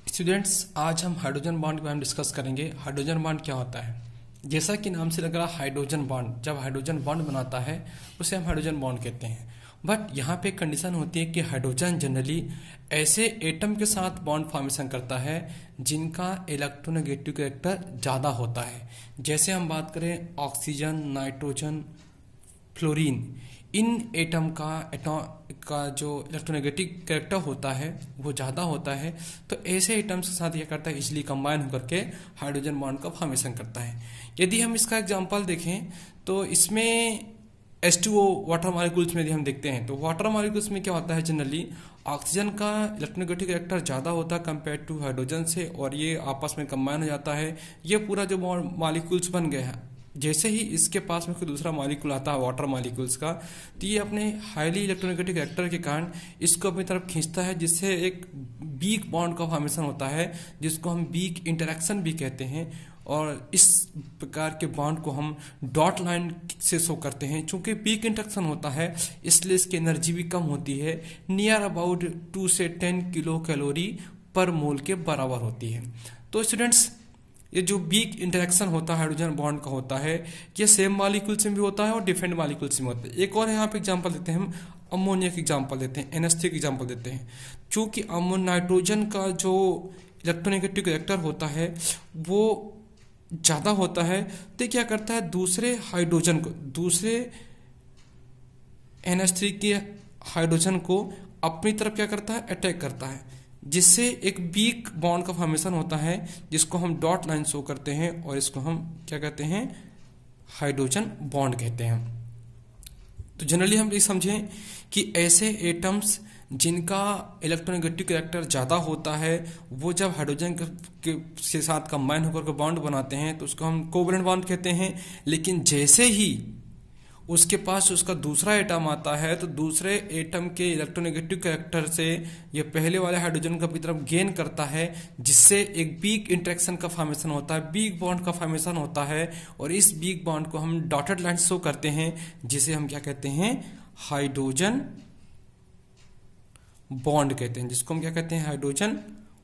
Students, आज हम hydrogen bond के बारे में डिस्कस करेंगे। हाइड्रोजन बॉन्ड क्या होता है? जैसा कि नाम से लग रहा, हाइड्रोजन बॉन्ड, जब हाइड्रोजन बॉन्ड बनाता है उसे हम हाइड्रोजन बॉन्ड कहते हैं। बट यहाँ पे कंडीशन होती है कि हाइड्रोजन जनरली ऐसे एटम के साथ बॉन्ड फॉर्मेशन करता है जिनका इलेक्ट्रोनेगेटिव कैरेक्टर ज़्यादा होता है। जैसे हम बात करें ऑक्सीजन, नाइट्रोजन, फ्लोरीन, इन एटम का जो इलेक्ट्रोनेगेटिव कैरेक्टर होता है वो ज़्यादा होता है। तो ऐसे एटम्स के साथ यह करता है, इजिली कंबाइन होकर के हाइड्रोजन बॉन्ड का फॉर्मेशन करता है। यदि हम इसका एग्जांपल देखें तो इसमें H2O वाटर मॉलिक्यूल्स में यदि हम देखते हैं तो वाटर मॉलिक्यूल्स में क्या होता है, जनरली ऑक्सीजन का इलेक्ट्रोनेगेटिव कैरेक्टर ज़्यादा होता है कंपेयर टू हाइड्रोजन से, और ये आपस में कंबाइन हो जाता है। ये पूरा जो मॉलिक्यूल्स बन गया है, जैसे ही इसके पास में कोई दूसरा मॉलिक्यूल आता है वाटर मॉलिक्यूल्स का, तो ये अपने हाईली इलेक्ट्रोनेगेटिव कैरेक्टर के कारण इसको अपनी तरफ खींचता है, जिससे एक वीक बॉन्ड का फॉर्मेशन होता है जिसको हम वीक इंटरेक्शन भी कहते हैं। और इस प्रकार के बॉन्ड को हम डॉट लाइन से शो करते हैं। चूंकि वीक इंटरेक्शन होता है इसलिए इसकी एनर्जी भी कम होती है, नियर अबाउट 2 से 10 किलो कैलोरी पर मोल के बराबर होती है। तो स्टूडेंट्स, ये जो वीक इंटरेक्शन होता है हाइड्रोजन बॉन्ड का होता है, ये सेम मॉलिक्यूल्स में भी होता है और डिफरेंट मॉलिक्यूल्स में होता है। एक और यहाँ पे एग्जांपल देते हैं, हम अमोनिया की एग्जांपल देते हैं, NH3 की एग्जांपल देते हैं। चूंकि नाइट्रोजन का जो इलेक्ट्रोनेगेटिव कैरेक्टर होता है वो ज़्यादा होता है, तो क्या करता है, दूसरे हाइड्रोजन को, दूसरे NH3 के हाइड्रोजन को अपनी तरफ क्या करता है, अटैक करता है, जिससे एक वीक बॉन्ड का फॉर्मेशन होता है जिसको हम डॉट लाइन शो करते हैं, और इसको हम क्या कहते हैं, हाइड्रोजन बॉन्ड कहते हैं। तो जनरली हम ये समझें कि ऐसे एटम्स जिनका इलेक्ट्रोनेगेटिव कैरेक्टर ज़्यादा होता है वो जब हाइड्रोजन के साथ कंबाइन होकर के बॉन्ड बनाते हैं तो उसको हम कोवलेंट बॉन्ड कहते हैं। लेकिन जैसे ही उसके पास उसका दूसरा एटम आता है तो दूसरे एटम के इलेक्ट्रोनेगेटिव कैरेक्टर से ये पहले वाले हाइड्रोजन की तरफ गेन करता है, जिससे एक वीक इंटरेक्शन का फॉर्मेशन होता है, वीक बॉन्ड का फॉर्मेशन होता है। और इस वीक बॉन्ड को हम डॉटेड लाइन शो करते हैं, जिसे हम क्या कहते हैं, हाइड्रोजन बॉन्ड कहते हैं, जिसको हम क्या कहते हैं, हाइड्रोजन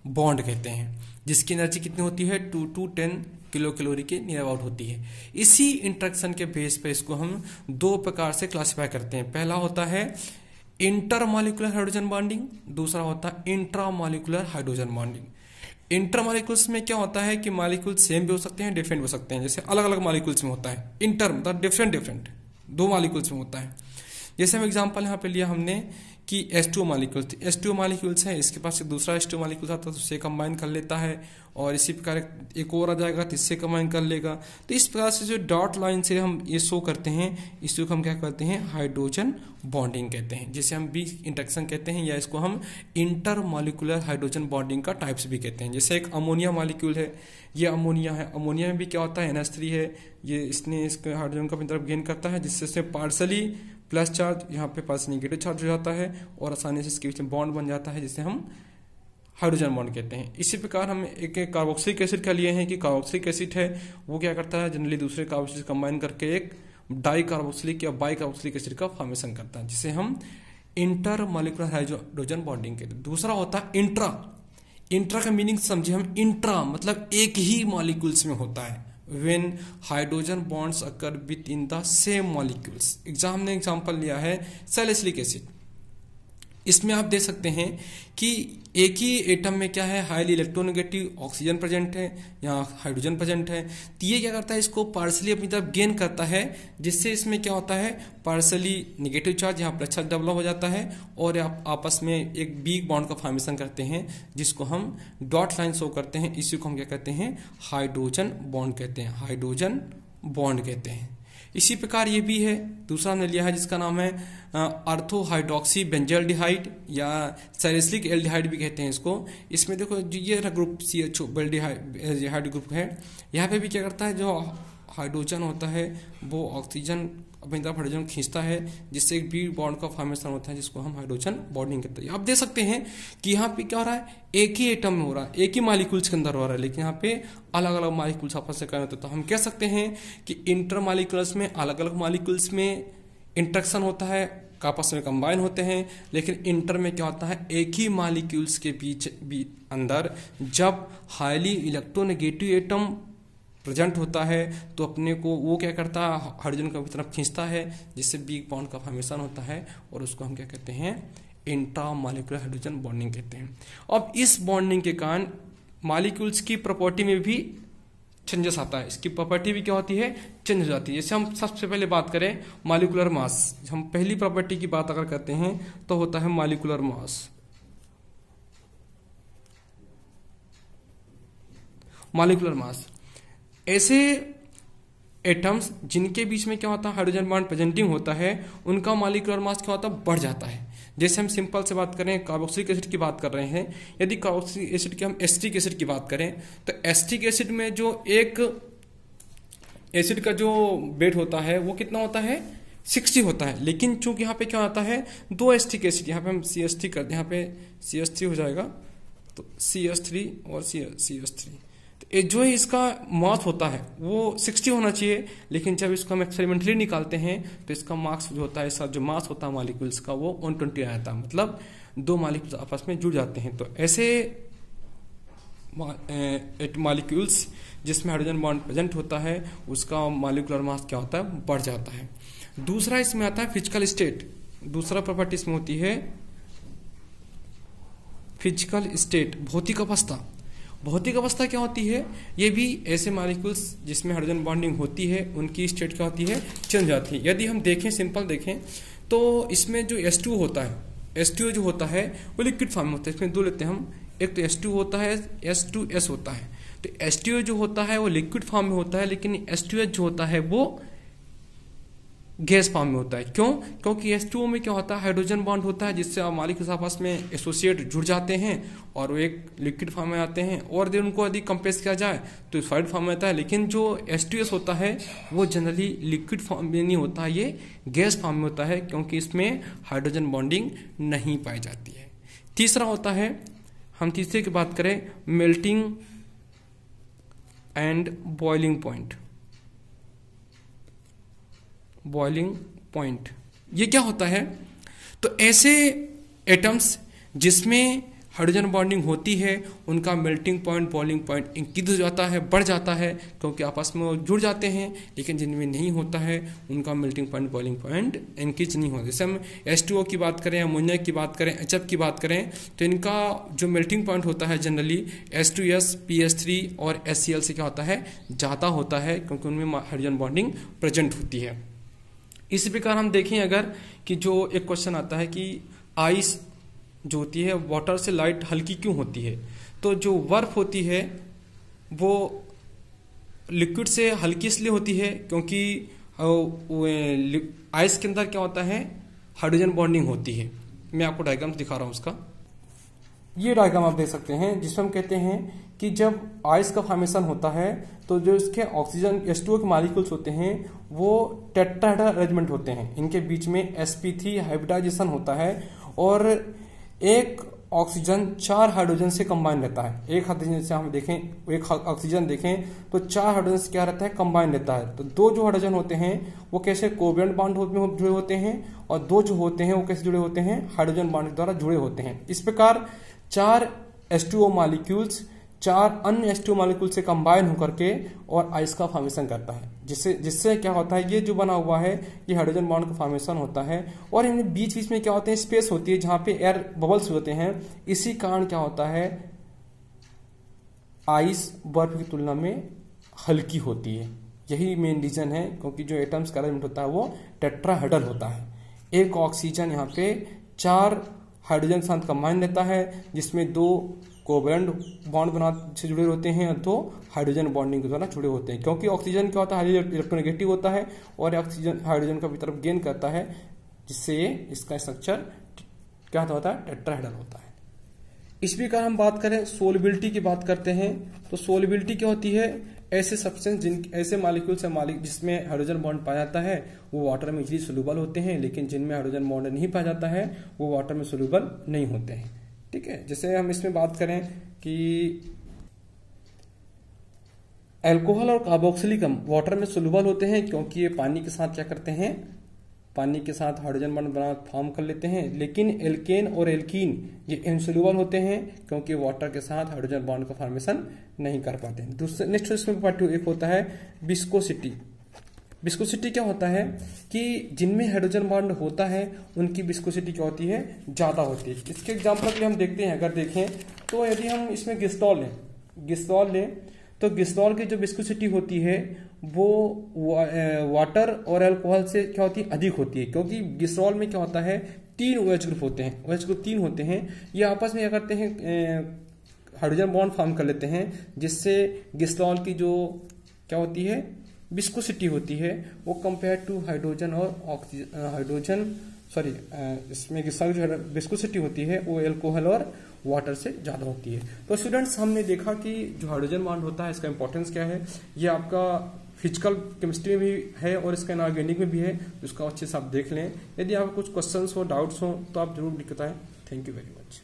बॉन्ड कहते हैं, जिसकी एनर्जी कितनी होती है, 2 to 10 किलो कैलोरी के नियर अबाउट होती है। इसी इंटरेक्शन के बेस पे इसको हम दो प्रकार से क्लासिफाई करते हैं। पहला होता है इंटरमॉलिक्यूलर हाइड्रोजन बॉन्डिंग, दूसरा होता है इंट्रामॉलिक्यूलर हाइड्रोजन बॉन्डिंग। इंटरमॉलिक्यूल्स में क्या होता है कि मॉलिक्यूल सेम भी हो सकते हैं, डिफरेंट हो सकते हैं। जैसे अलग अलग मॉलिक्यूल्स में होता है, इंटर मतलब डिफरेंट दो मॉलिक्यूल्स में होता है। जैसे हम एग्जांपल यहाँ पे लिया हमने कि H2O मॉलिक्यूल्स थी, H2O मॉलिक्यूल्स है, इसके पास एक दूसरा H2O मॉलिक्यूल आता है तो उससे कंबाइन कर लेता है, और इसी प्रकार एक और आ जाएगा तो इससे कंबाइन कर लेगा। तो इस प्रकार से जो डॉट लाइन से हम ये शो करते हैं, इसको हम क्या कहते हैं, हाइड्रोजन बॉन्डिंग कहते हैं, जिसे हम वीक इंटरेक्शन कहते हैं, या इसको हम इंटर मॉलिक्यूलर हाइड्रोजन बॉन्डिंग का टाइप्स भी कहते हैं। जैसे एक अमोनिया मॉलिक्यूल है, ये अमोनिया है, अमोनिया में भी क्या होता है, NH3 है, ये इसने इसके हाइड्रोजन को अपनी तरफ गेन करता है, जिससे पार्सली प्लस चार्ज, यहाँ पे पास नेगेटिव चार्ज हो जाता है और आसानी से इसके बीच में बॉन्ड बन जाता है, जिसे हम हाइड्रोजन बॉन्ड कहते हैं। इसी प्रकार हम एक कार्बोक्सिलिक एसिड का लिए हैं कि कार्बोक्सिलिक एसिड है, वो क्या करता है, जनरली दूसरे कार्बोक्सिलिक कंबाइन करके एक डाई कार्बोक्सिलिक या बाई कार्बोक्सिलिक एसिड का फॉर्मेशन करता है, जिसे हम इंटर मॉलिक्यूलर हाइड्रोजन बॉन्डिंग कहते हैं। दूसरा होता है इंट्रा। इंट्रा का मीनिंग समझे हम, इंट्रा मतलब एक ही मॉलिक्यूल्स में होता है, when hydrogen bonds occur within the same molecules। ने एग्जाम्पल लिया है सैलिसिलिक एसिड। इसमें आप देख सकते हैं कि एक ही एटम में क्या है, हाईली इलेक्ट्रोनेगेटिव ऑक्सीजन प्रेजेंट है या हाइड्रोजन प्रेजेंट है, तो ये क्या करता है, इसको पार्सली अपनी तरफ गेन करता है, जिससे इसमें क्या होता है, पार्सली नेगेटिव चार्ज यहाँ पर अच्छा डेवलप हो जाता है, और आप आपस में एक वीक बॉन्ड का फॉर्मेशन करते हैं, जिसको हम डॉट लाइन शो करते हैं। इसी को हम क्या कहते हैं, हाइड्रोजन बॉन्ड कहते हैं, हाइड्रोजन बॉन्ड कहते हैं। इसी प्रकार ये भी है, दूसरा हमने लिया है जिसका नाम है अर्थो हाइड्रोक्सी बेंजल्डिहाइड या सैलिसिलिक एल्डिहाइड भी कहते हैं इसको। इसमें देखो ये ग्रुप CHO बेल्डिहाइड ग्रुप है, यहाँ पे भी क्या करता है, जो हाइड्रोजन होता है वो ऑक्सीजन अपनी तरफ हाइड्रोजन खींचता है, जिससे एक बी बॉन्ड का फॉर्मेशन होता है, जिसको हम हाइड्रोजन बॉन्डिंग कहते हैं। आप देख सकते हैं कि यहाँ पे क्या हो रहा है, एक ही एटम में हो रहा है, एक ही मॉलिक्यूल्स के अंदर हो रहा है, लेकिन यहाँ पे अलग अलग मॉलिक्यूल्स आपस में करते हैं। तो हम कह सकते हैं कि इंटर मॉलिक्यूल्स में अलग अलग मॉलिक्यूल्स में इंटरेक्शन होता है, आपस में कंबाइन होते हैं, लेकिन इंटर में क्या होता है, एक ही मॉलिक्यूल्स के बीच अंदर जब हाईली इलेक्ट्रोनेगेटिव एटम प्रेजेंट होता है तो अपने को वो क्या करता है, हाइड्रोजन को अपनी तरफ खींचता है, जिससे वीक बॉन्ड का फॉर्मेशन होता है और उसको हम क्या कहते हैं, इंट्रा मॉलिक्यूलर हाइड्रोजन बॉन्डिंग कहते हैं। अब इस बॉन्डिंग के कारण मॉलिक्यूल्स की प्रॉपर्टी में भी चेंजेस आता है, इसकी प्रॉपर्टी भी क्या होती है, चेंज हो जाती है। जैसे हम सबसे पहले बात करें मॉलिक्यूलर मास, हम पहली प्रॉपर्टी की बात अगर करते हैं तो होता है मॉलिक्यूलर मास। मॉलिक्यूलर मास ऐसे एटम्स जिनके बीच में क्या होता है, हाइड्रोजन बॉन्ड प्रेजेंटिंग होता है, उनका मॉलिक्यूलर मास क्या होता है, बढ़ जाता है। जैसे हम सिंपल से बात करें, कार्बोक्सिलिक एसिड की बात कर रहे हैं, यदि कार्बोक्सिलिक एसिड की हम एसिटिक एसिड की बात करें तो एसिटिक एसिड में जो एक एसिड का जो वेट होता है वो कितना होता है, 60 होता है। लेकिन चूंकि यहाँ पे क्या होता है, दो एसिटिक एसिड, यहाँ पे हम CH3 करते हैं, यहाँ पे CH3 हो जाएगा, तो CH3 और CH3, तो जो ही इसका मास होता है वो 60 होना चाहिए, लेकिन जब इसको हम एक्सपेरिमेंटली निकालते हैं तो इसका मास जो होता है, इसका जो मास होता है मॉलिक्यूल्स का, वो 120 आ जाता है, मतलब दो मॉलिक्यूल्स आपस में जुड़ जाते हैं। तो ऐसे मॉलिक्यूल्स जिसमें हाइड्रोजन बॉन्ड प्रेजेंट होता है उसका मॉलिक्यूलर मास क्या होता है, बढ़ जाता है। दूसरा इसमें आता है फिजिकल स्टेट। दूसरा प्रॉपर्टी इसमें होती है फिजिकल स्टेट, भौतिक अवस्था। भौतिक अवस्था क्या होती है, ये भी ऐसे मॉलिक्यूल्स जिसमें हाइड्रोजन बॉन्डिंग होती है उनकी स्टेट क्या होती है, चेंज जाती है। यदि हम देखें, सिंपल देखें तो इसमें जो H2 होता है, H2 जो होता है वो लिक्विड फॉर्म में होता है। इसमें दो लेते हैं हम, एक तो H2 होता है, H2S होता है। तो H2 जो होता है वो लिक्विड फॉर्म में होता है, लेकिन H2S जो होता है वो गैस फॉर्म में होता है। क्यों? क्योंकि H2O में क्या होता है, हाइड्रोजन बॉन्ड होता है जिससे मॉलिक्यूल्स आपस में एसोसिएट जुड़ जाते हैं और वो एक लिक्विड फॉर्म में आते हैं, और यदि उनको यदि कंप्रेस किया जाए तो सॉलिड फॉर्म में आता है। लेकिन जो H2S होता है वो जनरली लिक्विड फॉर्म में नहीं होता, ये गैस फॉर्म में होता है, क्योंकि इसमें हाइड्रोजन बॉन्डिंग नहीं पाई जाती है। तीसरा होता है, हम तीसरे की बात करें, melting and boiling point. Boiling point ये क्या होता है, तो ऐसे एटम्स जिसमें हाइड्रोजन बॉन्डिंग होती है उनका melting point, boiling point increase हो जाता है, बढ़ जाता है, क्योंकि आपस में वो जुड़ जाते हैं। लेकिन जिनमें नहीं होता है उनका melting point, boiling point increase नहीं होता। जैसे हम H2O की बात करें, अमोनिया की बात करें, HF की बात करें, तो इनका जो मेल्टिंग पॉइंट होता है जनरली H2S, PH3 और HCl से क्या होता है, ज़्यादा होता है, क्योंकि उनमें हाइड्रोजन बॉन्डिंग प्रेजेंट होती है। इसी प्रकार हम देखें अगर कि जो एक क्वेश्चन आता है कि आइस जो होती है वाटर से लाइट हल्की क्यों होती है, तो जो बर्फ होती है वो लिक्विड से हल्की इसलिए होती है क्योंकि आइस के अंदर क्या होता है, हाइड्रोजन बॉन्डिंग होती है। मैं आपको डायग्राम दिखा रहा हूं उसका। ये डायग्राम आप देख सकते हैं जिसमें हम कहते हैं कि जब आइस का फॉर्मेशन होता है तो जो इसके ऑक्सीजन H2O के मॉलिक्यूल्स होते हैं वो टेट्राहेड्रल अरेंजमेंट होते हैं, इनके बीच में sp3 हाइब्रिडाइजेशन होता है और एक ऑक्सीजन 4 हाइड्रोजन से कंबाइन रहता है। एक हाइड्रोजन से हम देखें, एक ऑक्सीजन देखें तो 4 हाइड्रोजन से क्या रहता है, कंबाइन रहता है। तो दो जो हाइड्रोजन होते हैं वो कैसे कोवेलेंट बॉन्ड में जुड़े होते हैं, और दो जो होते हैं वो कैसे जुड़े होते हैं, हाइड्रोजन बॉन्ड के द्वारा जुड़े होते हैं। इस प्रकार 4 H2O मॉलिक्यूल्स 4 अन्य H2O मॉलिक्यूल से कंबाइन होकर के और आइस का फॉर्मेशन करता है, जिससे क्या होता है, ये जो बना हुआ है ये हाइड्रोजन बॉन्ड का फॉर्मेशन होता है। और इनमें बीच बीच में क्या होते हैं, स्पेस होती है जहां पे एयर बबल्स होते हैं। इसी कारण क्या होता है, आइस बर्फ की तुलना में हल्की होती है। यही मेन रीजन है, क्योंकि जो एटम्स का अरेंजमेंट होता है वो टेट्राहेड्रल होता है। एक ऑक्सीजन यहाँ पे 4 हाइड्रोजन के साथ कंबाइन रहता है, जिसमें 2 कोवेलेंट बॉन्ड बना से जुड़े होते हैं और 2 हाइड्रोजन बॉन्डिंग के द्वारा जुड़े होते हैं। क्योंकि ऑक्सीजन क्या होता है, हाईली इलेक्ट्रोनेगेटिव होता है और ऑक्सीजन हाइड्रोजन का तरफ गेन करता है, जिससे इसका स्ट्रक्चर क्या होता है, टेट्राहेड्रल होता है। इस प्रकार हम बात करें सोलिबिलिटी की बात करते हैं, तो सोलिबिलिटी क्या होती है, ऐसे सब्सटेंस ऐसे मॉलिक्यूल से जिसमें हाइड्रोजन बॉन्ड पाया जाता है वो वाटर में इजीली सोल्यूबल होते हैं, लेकिन जिनमें हाइड्रोजन बॉन्ड नहीं पाया जाता है वो वाटर में सोल्यूबल नहीं होते हैं। ठीक है, जैसे हम इसमें बात करें कि अल्कोहल और कार्बोक्सिलिक वाटर में सोल्यूबल होते हैं, क्योंकि ये पानी के साथ क्या करते हैं, पानी के साथ हाइड्रोजन बॉन्ड बना फॉर्म कर लेते हैं, लेकिन एल्केन और एल्कीन ये इनसोल्यूबल होते हैं क्योंकि वाटर के साथ हाइड्रोजन बॉन्ड का फॉर्मेशन नहीं कर पाते हैं। दूसरे नेक्स्ट इसमें पार्ट 2 एक होता है विस्कोसिटी। विस्कोसिटी क्या होता है कि जिनमें हाइड्रोजन बॉन्ड होता है उनकी विस्कोसिटी क्या होती है, ज्यादा होती है। इसके एग्जांपल के लिए हम देखते हैं, अगर देखें तो यदि हम इसमें ग्लिसरॉल लें तो ग्लिसरॉल की जो विस्कोसिटी होती है वो वाटर और अल्कोहल से क्या होती है, अधिक होती है, क्योंकि ग्लिसरॉल में क्या होता है 3 OH ग्रुप होते हैं, OH ग्रुप 3 होते हैं, ये आपस में क्या करते हैं हाइड्रोजन बॉन्ड फॉर्म कर लेते हैं, जिससे ग्लिसरॉल की जो क्या होती है विस्कोसिटी होती है वो कंपेयर टू हाइड्रोजन और इसमें ग्लिसरॉल की जो विस्कोसिटी होती है वो अल्कोहल और वाटर से ज्यादा होती है। तो स्टूडेंट्स हमने देखा कि जो हाइड्रोजन बॉन्ड होता है इसका इंपॉर्टेंस क्या है, ये आपका फिजिकल केमिस्ट्री में भी है और इसका इनऑर्गेनिक में भी है, तो इसका अच्छे से आप देख लें। यदि आपको कुछ क्वेश्चंस हो, डाउट्स हो तो आप जरूर बताएं। Thank you very much.